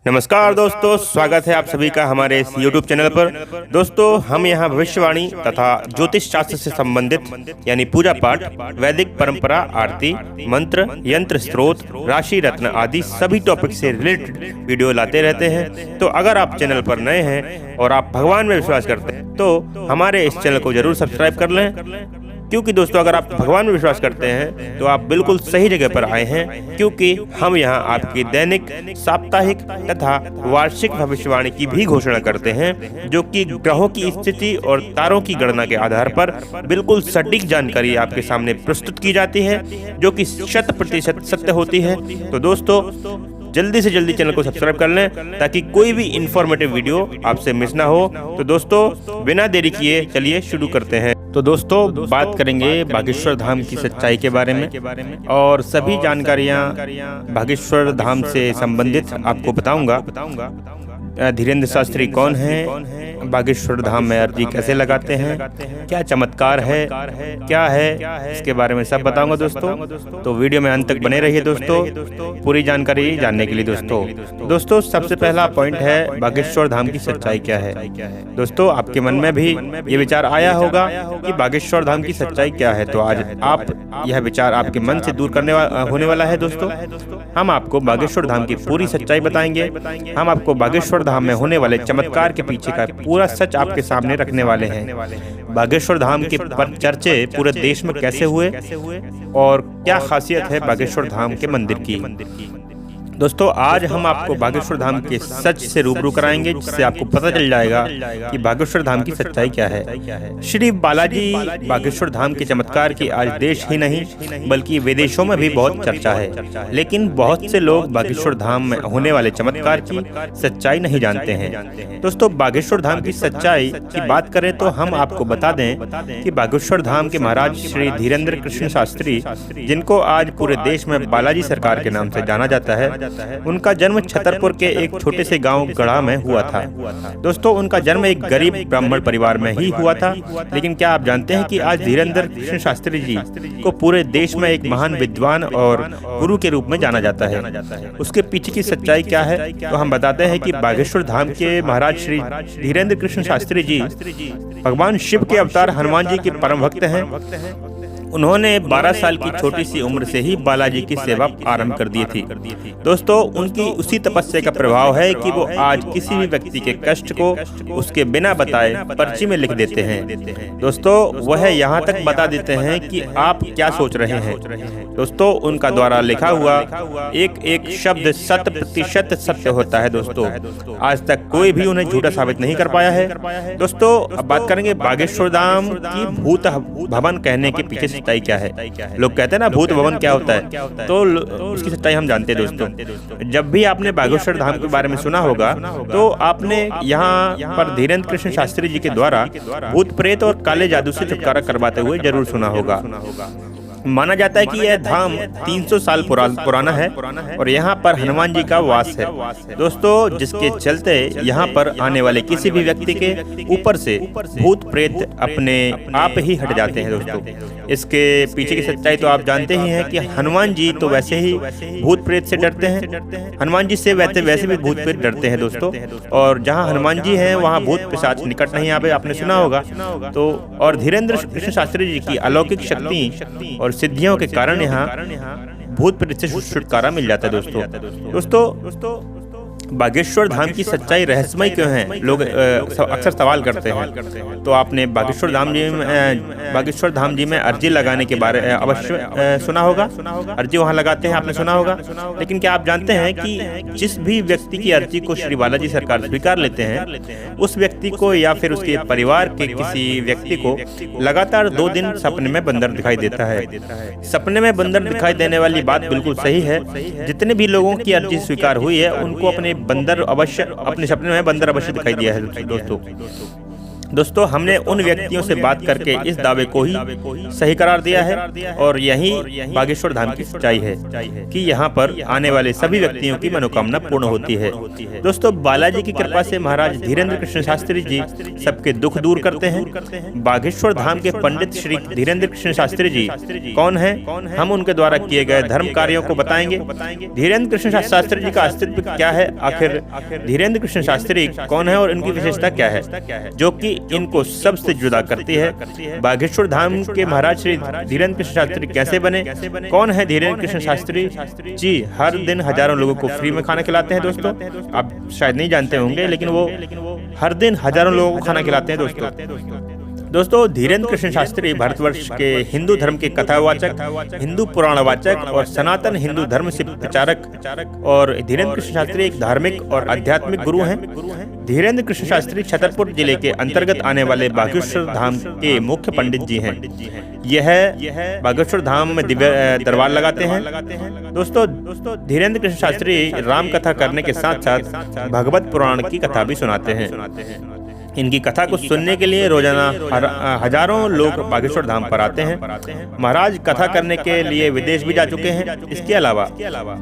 नमस्कार दोस्तों, स्वागत है आप सभी का हमारे इस YouTube चैनल पर। दोस्तों, हम यहाँ भविष्यवाणी तथा ज्योतिष शास्त्र से संबंधित यानी पूजा पाठ, वैदिक परंपरा, आरती, मंत्र, यंत्र, स्त्रोत, राशि रत्न आदि सभी टॉपिक से रिलेटेड वीडियो लाते रहते हैं। तो अगर आप चैनल पर नए हैं और आप भगवान में विश्वास करते हैं तो हमारे इस चैनल को जरूर सब्सक्राइब कर लें, क्योंकि दोस्तों अगर आप भगवान में विश्वास करते हैं तो आप बिल्कुल सही जगह पर आए हैं, क्योंकि हम यहाँ आपकी दैनिक, साप्ताहिक तथा वार्षिक भविष्यवाणी की भी घोषणा करते हैं, जो कि ग्रहों की स्थिति और तारों की गणना के आधार पर बिल्कुल सटीक जानकारी आपके सामने प्रस्तुत की जाती है, जो कि 100% सत्य होती है। तो दोस्तों जल्दी से जल्दी चैनल को सब्सक्राइब कर लें ताकि कोई भी इंफॉर्मेटिव वीडियो आपसे मिस ना हो। तो दोस्तों बिना देरी किए चलिए शुरू करते हैं। तो दोस्तों बात करेंगे बागेश्वर धाम की सच्चाई के बारे में और सभी जानकारियां बागेश्वर धाम से संबंधित आपको बताऊंगा। धीरेंद्र शास्त्री कौन है, बागेश्वर धाम में अर्जी कैसे लगाते हैं, क्या चमत्कार है, क्या है, इसके बारे में सब बताऊंगा दोस्तों। तो वीडियो में अंत तक बने रहिए दोस्तों, पूरी जानकारी जानने के लिए। दोस्तों सबसे पहला पॉइंट है बागेश्वर धाम की सच्चाई क्या है। दोस्तों आपके मन में भी ये विचार आया होगा कि बागेश्वर धाम की सच्चाई क्या है, तो आज आप यह विचार आपके मन से दूर होने वाला है। दोस्तों हम आपको बागेश्वर धाम की पूरी सच्चाई बताएंगे। हम आपको बागेश्वर धाम में होने वाले चमत्कार के पीछे का पूरा सच आपके सामने रखने वाले हैं। बागेश्वर धाम के चर्चे पूरे देश में कैसे हुए और क्या खासियत है बागेश्वर धाम के मंदिर की। दोस्तों आज हम आपको बागेश्वर धाम के सच से रूबरू कराएंगे, जिससे आपको पता चल जाएगा कि बागेश्वर धाम की सच्चाई क्या है। श्री बालाजी बागेश्वर धाम के चमत्कार की आज देश ही नहीं बल्कि विदेशों में भी बहुत चर्चा है, लेकिन बहुत से लोग बागेश्वर धाम में होने वाले चमत्कार की सच्चाई नहीं जानते हैं। दोस्तों बागेश्वर धाम की सच्चाई की बात करें तो हम आपको बता दें कि बागेश्वर धाम के महाराज श्री धीरेंद्र कृष्ण शास्त्री, जिनको आज पूरे देश में बालाजी सरकार के नाम से जाना जाता है, उनका जन्म छतरपुर के एक छोटे से गांव गढ़ा में हुआ था। दोस्तों उनका जन्म एक गरीब ब्राह्मण परिवार में ही हुआ था, लेकिन क्या आप जानते हैं कि आज धीरेंद्र कृष्ण शास्त्री जी को पूरे देश में एक महान विद्वान और गुरु के रूप में जाना जाता है। उसके पीछे की सच्चाई क्या है, तो हम बताते हैं कि बागेश्वर धाम के महाराज श्री धीरेंद्र कृष्ण शास्त्री जी भगवान शिव के अवतार हनुमान जी के परम भक्त हैं। उन्होंने 12 साल की छोटी सी उम्र से ही बालाजी की सेवा आरंभ कर दी थी। दोस्तों उनकी उसी तपस्या का प्रभाव है कि वो आज किसी भी व्यक्ति के कष्ट को उसके बिना बताए पर्ची में लिख देते हैं। दोस्तों वह यहाँ तक बता देते हैं कि आप क्या सोच रहे हैं। दोस्तों उनका द्वारा लिखा हुआ एक एक शब्द 100% सत्य होता है। दोस्तों आज तक कोई भी उन्हें झूठा साबित नहीं कर पाया है। दोस्तों अब बात करेंगे बागेश्वर धाम की भूत भवन कहने के पीछे सच्चाई क्या है। लोग कहते हैं ना भूत भवन क्या होता है, तो उसकी सच्चाई हम जानते हैं। दोस्तों जब भी आपने बागेश्वर धाम के बारे में सुना होगा तो आपने यहाँ पर धीरेंद्र कृष्ण शास्त्री जी के द्वारा भूत प्रेत और काले जादू से छुटकारा करवाते हुए जरूर सुना होगा। माना जाता है कि यह धाम 300 साल पुराना है और यहाँ पर हनुमान जी का वास है। दोस्तों जिसके चलते यहाँ पर आने वाले किसी भी व्यक्ति के ऊपर से भूत प्रेत अपने आप ही हट जाते हैं। दोस्तों इसके पीछे की सच्चाई तो आप जानते ही हैं कि हनुमान जी तो वैसे ही भूत प्रेत से डरते हैं। हनुमान जी से वैसे भी भूत प्रेत डरते हैं दोस्तों, और जहाँ हनुमान जी हैं वहाँ भूत पिशाच निकट नहीं आवे, आपने सुना होगा। तो और धीरेंद्र कृष्ण शास्त्री जी की अलौकिक शक्ति और सिद्धियों के कारण यहाँ भूत प्रेत से छुटकारा मिल जाता है। दोस्तों बागेश्वर धाम की सच्चाई रहस्यमय क्यों है, लोग अक्सर सवाल करते हैं। तो आपने बागेश्वर धाम जी में अर्जी लगाने के बारे अवश्य सुना होगा। अर्जी वहां लगाते हैं, आपने सुना होगा। लेकिन क्या आप जानते हैं कि जिस भी व्यक्ति की अर्जी को श्री बालाजी सरकार स्वीकार लेते हैं, उस व्यक्ति को या फिर उसके परिवार के किसी व्यक्ति को लगातार 2 दिन सपने में बंदर दिखाई देता है। सपने में बंदर दिखाई देने वाली बात बिल्कुल सही है। जितने भी लोगों की अर्जी स्वीकार हुई है उनको अपने सपने में बंदर अवश्य दिखाई दिया है। दोस्तों दोस्तों हमने उन व्यक्तियों से बात करके इस दावे को ही सही करार दिया है और यही बागेश्वर धाम की सच्चाई है कि यहाँ पर आने वाले सभी व्यक्तियों की मनोकामना पूर्ण होती है। दोस्तों बालाजी की कृपा से महाराज धीरेन्द्र कृष्ण शास्त्री जी सबके दुख दूर करते हैं। बागेश्वर धाम के पंडित श्री धीरेन्द्र कृष्ण शास्त्री जी कौन है, हम उनके द्वारा किए गए धर्म कार्यों को बताएंगे। धीरेन्द्र कृष्ण शास्त्री जी का अस्तित्व क्या है, आखिर धीरेन्द्र कृष्ण शास्त्री कौन है और इनकी विशेषता क्या है जो कि इनको सबसे जुदा करती है। बागेश्वर धाम के महाराज श्री धीरेन्द्र कृष्ण शास्त्री कैसे बने, कौन है धीरेन्द्र कृष्ण शास्त्री जी। हर दिन हजारों लोगों को फ्री में खाना खिलाते हैं। दोस्तों आप शायद नहीं जानते होंगे लेकिन वो हर दिन हजारों लोगों को खाना खिलाते हैं। दोस्तों धीरेन्द्र कृष्ण शास्त्री भारतवर्ष के हिंदू धर्म के कथावाचक, हिंदू पुराणवाचक और सनातन हिंदू धर्म से प्रचारक और धीरेन्द्र कृष्ण शास्त्री एक धार्मिक और आध्यात्मिक गुरु हैं। धीरेन्द्र कृष्ण शास्त्री छतरपुर जिले के अंतर्गत आने वाले बागेश्वर धाम के मुख्य पंडित जी हैं। यह बागेश्वर धाम में दिव्य दरबार लगाते हैं। दोस्तों धीरेन्द्र कृष्ण शास्त्री राम कथा करने के साथ साथ भगवत पुराण की कथा भी सुनाते हैं। इनकी कथा को सुनने के लिए रोजाना हजारों लोग बागेश्वर धाम पर आते हैं। महाराज कथा करने के लिए विदेश भी जा चुके हैं। इसके अलावा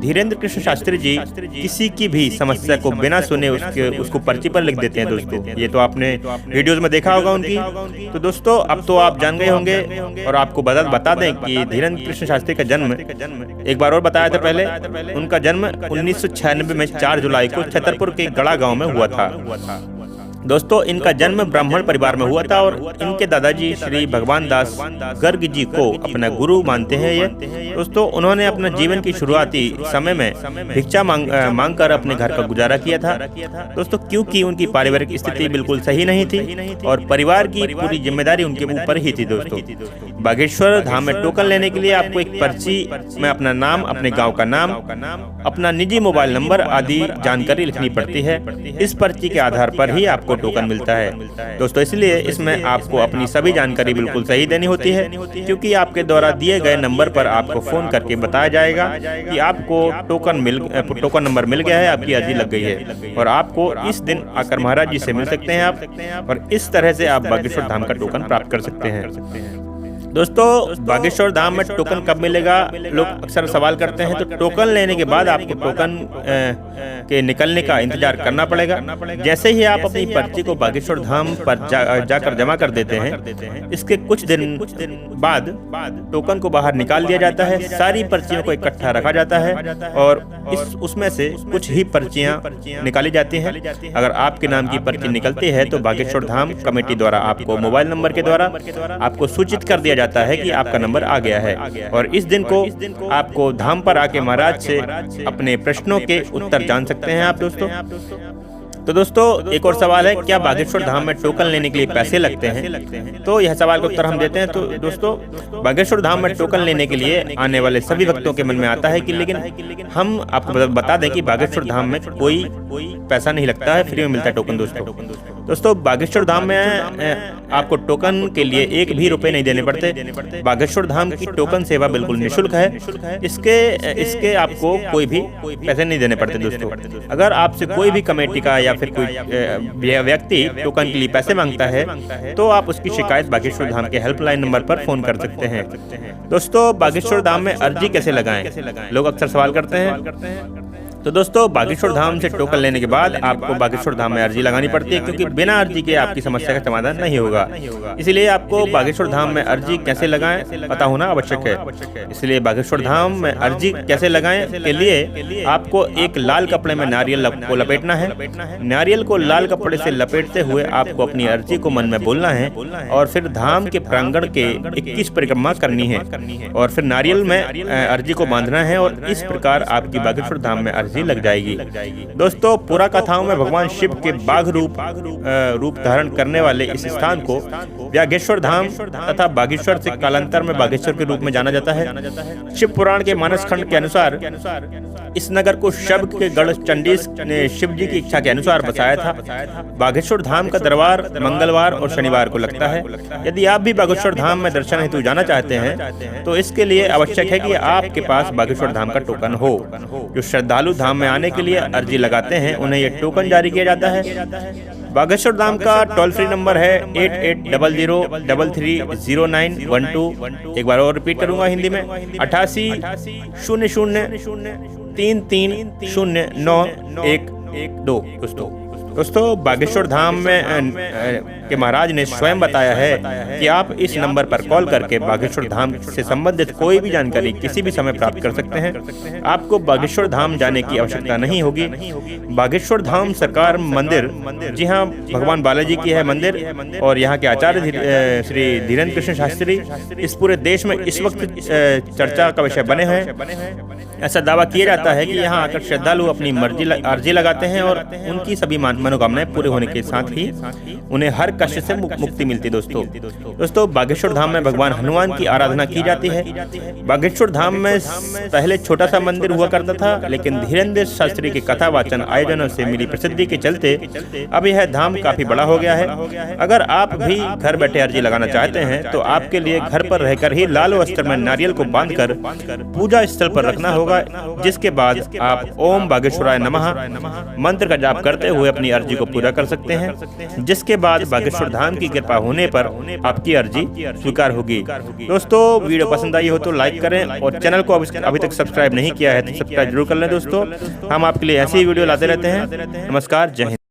धीरेन्द्र कृष्ण शास्त्री जी किसी की भी समस्या को बिना सुने उसको पर्ची पर लिख देते हैं। दोस्तों ये तो आपने वीडियोस में देखा होगा उनकी। तो दोस्तों अब तो आप जान गए होंगे और आपको बता दें कि धीरेन्द्र कृष्ण शास्त्री का जन्म एक बार और बताया था पहले। उनका जन्म 1996 में 4 जुलाई को छतरपुर के गड़ा गाँव में हुआ था। दोस्तों इनका जन्म ब्राह्मण परिवार में हुआ था और इनके दादाजी श्री भगवान दास गर्ग जी को अपना गुरु मानते हैं ये। दोस्तों उन्होंने अपना जीवन की शुरुआती समय में भिक्षा मांग कर अपने घर का गुजारा किया था। दोस्तों क्योंकि उनकी पारिवारिक स्थिति बिल्कुल सही नहीं थी और परिवार की पूरी जिम्मेदारी उनके ऊपर ही थी। दोस्तों बागेश्वर धाम में टोकन लेने के लिए आपको एक पर्ची में अपना नाम, अपने गाँव का नाम, अपना निजी मोबाइल नंबर आदि जानकारी लिखनी पड़ती है। इस पर्ची के आधार पर ही आपको टोकन मिलता है। दोस्तों इसलिए इसमें आपको अपनी सभी जानकारी बिल्कुल सही देनी होती है क्योंकि आपके द्वारा दिए गए नंबर पर आपको फोन करके बताया जाएगा कि आपको टोकन नंबर मिल गया है, आपकी अर्जी लग गई है और आपको इस दिन आकर महाराज जी से मिल सकते हैं आप, और इस तरह से आप बागेश्वर धाम का टोकन प्राप्त कर सकते हैं। दोस्तों बागेश्वर धाम में टोकन कब मिलेगा, लोग अक्सर सवाल करते हैं। तो टोकन लेने के बाद आपको टोकन के निकलने का इंतजार करना पड़ेगा। जैसे ही आप अपनी पर्ची को बागेश्वर धाम पर जाकर जमा कर देते हैं, इसके कुछ दिन बाद टोकन को बाहर निकाल दिया जाता है। सारी पर्चियों को इकट्ठा रखा जाता है और उसमें से कुछ ही पर्चियां निकाली जाती हैं। अगर आपके नाम की पर्ची निकलती है तो बागेश्वर धाम कमेटी द्वारा आपको मोबाइल नंबर के द्वारा आपको सूचित कर दिया जाता है कि आपका नंबर आ गया है और इस दिन को आपको धाम पर आके महाराज से अपने प्रश्नों के उत्तर जान सकते हैं आप। दोस्तों एक और सवाल है, क्या बागेश्वर धाम में टोकन लेने के लिए पैसे लगते हैं? तो यह सवाल का उत्तर हम देते हैं। तो दोस्तों बागेश्वर धाम में टोकन लेने के लिए आने वाले सभी भक्तों के मन में आता है कि लेकिन हम आपको बता दें कि बागेश्वर धाम में कोई पैसा नहीं लगता है, फ्री में मिलता है टोकन। दोस्तों बागेश्वर धाम में आपको टोकन के लिए एक भी रुपए नहीं देने पड़ते। बागेश्वर धाम की टोकन सेवा बिल्कुल निःशुल्क है। इसके आपको कोई भी पैसे नहीं देने पड़ते। दोस्तों अगर आपसे कोई भी कमेटी का या फिर कोई व्यक्ति टोकन के लिए पैसे मांगता है तो आप उसकी शिकायत बागेश्वर धाम के हेल्पलाइन नंबर पर फोन कर सकते हैं। दोस्तों बागेश्वर धाम में अर्जी कैसे लगाएं, लोग अक्सर सवाल करते हैं। तो दोस्तों बागेश्वर धाम से टोकन लेने के बाद आपको बागेश्वर धाम में अर्जी लगानी पड़ती है क्योंकि बिना अर्जी के आपकी समस्या का समाधान नहीं होगा। इसलिए आपको बागेश्वर धाम में अर्जी कैसे लगाएं पता होना आवश्यक है। इसलिए बागेश्वर धाम में अर्जी कैसे लगाएं के लिए आपको एक लाल कपड़े में नारियल को लपेटना है। नारियल को लाल कपड़े से लपेटते हुए आपको अपनी अर्जी को मन में बोलना है और फिर धाम के प्रांगण के 21 परिक्रमा करनी है और फिर नारियल में अर्जी को बांधना है और इस प्रकार आपकी बागेश्वर धाम में लग जाएगी। दोस्तों पुरा कथाओं में भगवान शिव के बाघ रूप धारण करने वाले इस स्थान को बागेश्वर धाम तथा बागेश्वर से कालांतर में बागेश्वर के रूप में जाना जाता है। शिव पुराण के मानस खंड के अनुसार इस नगर को शब के गढ़ चंडीस ने शिव जी की इच्छा के अनुसार बसाया था। बागेश्वर धाम का दरबार मंगलवार और शनिवार को लगता है। यदि आप भी बागेश्वर धाम में दर्शन हेतु जाना चाहते हैं तो इसके लिए आवश्यक है कि आपके पास बागेश्वर धाम का टोकन हो। जो श्रद्धालु धाम में आने के लिए अर्जी लगाते हैं उन्हें यह टोकन जारी किया जाता है। बागेश्वर धाम का टोल फ्री नंबर है 8800330912। एक बार और रिपीट करूंगा हिंदी में 8800330912। दोस्तों बागेश्वर धाम में के महाराज ने स्वयं बताया है कि आप इस नंबर पर कॉल करके बागेश्वर धाम से संबंधित कोई भी जानकारी किसी भी समय प्राप्त कर सकते हैं। आपको बागेश्वर धाम जाने की आवश्यकता नहीं होगी। बागेश्वर धाम सरकार मंदिर, जी हाँ, भगवान बालाजी की है मंदिर, और यहाँ के आचार्य श्री धीरेन्द्र कृष्ण शास्त्री इस पूरे देश में इस वक्त चर्चा का विषय बने हैं। ऐसा दावा किया जाता है कि यहाँ आकर श्रद्धालु अपनी अर्जी लगाते हैं और उनकी सभी मनोकामनाएं पूरे होने के साथ ही उन्हें हर कष्ट से मुक्ति मिलती है। दोस्तों बागेश्वर धाम में भगवान हनुमान की आराधना की जाती है। बागेश्वर धाम में पहले छोटा सा मंदिर हुआ करता था, लेकिन धीरेन्द्र शास्त्री के कथा वाचन आयोजनों से मिली प्रसिद्धि के चलते अब यह धाम काफी बड़ा हो गया है। अगर आप भी घर बैठे अर्जी लगाना चाहते हैं तो आपके लिए घर पर रहकर ही लाल वस्त्र में नारियल को बांधकर पूजा स्थल पर रखना होगा, जिसके बाद आप ओम बागेश्वराय नमः मंत्र का जाप करते हुए अपनी अर्जी को पूरा कर सकते हैं, जिसके बाद बागेश्वर धाम की कृपा होने पर आपकी अर्जी स्वीकार होगी। दोस्तों वीडियो पसंद आई हो तो लाइक करें और चैनल को अभी तक सब्सक्राइब नहीं किया है तो सब्सक्राइब जरूर कर लें। दोस्तों हम आपके लिए ऐसी ही वीडियो लाते रहते हैं। नमस्कार, जय हिंद।